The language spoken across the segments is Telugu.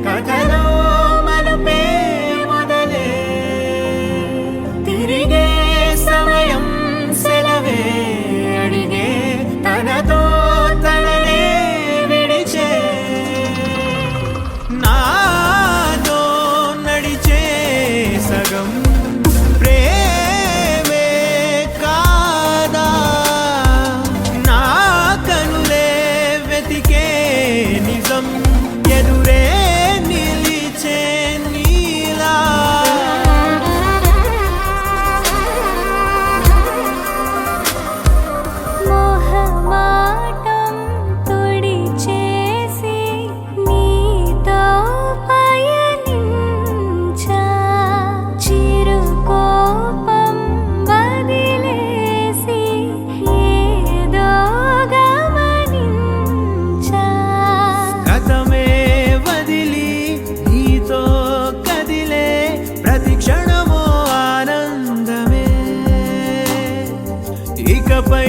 కథలో మలుపే మొదలే తిరిగే సమయం సెలవే అడిగే తనతో తననే విడిచే నాతో నడిచే సగం ప్రేమే కాదా నా కనులే వెతికే నిజం ఎదురే నిలిచే నీలా మోహమాటం తుడిచేసి నీతో పయనించా చిరుకోపం వదిలేసి ఏదో గమనించా గతమే వదిలి నీతో కదిలే ప్రతి క్షణమో ఆనందమే ఇకపై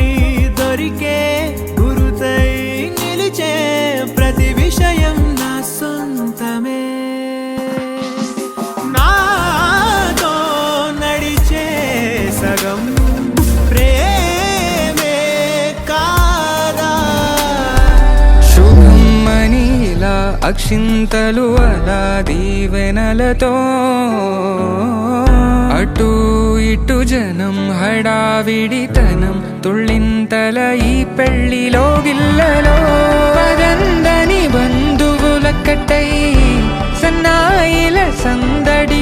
దొరికే గురుతై నిలిచే ప్రతి విషయం నా సొంతమే నాతో నడిచే సగం ప్రేమే కాదా శుభమని ఇలా అక్షింతలు అలా దీవెనలతో అటు ఇటు జనం హడావిడితనం తుళ్ళింతల ఈ పెళ్లిలో గిల్లలో పదందని బంధువుల కట్టై సన్నాయిల సందడి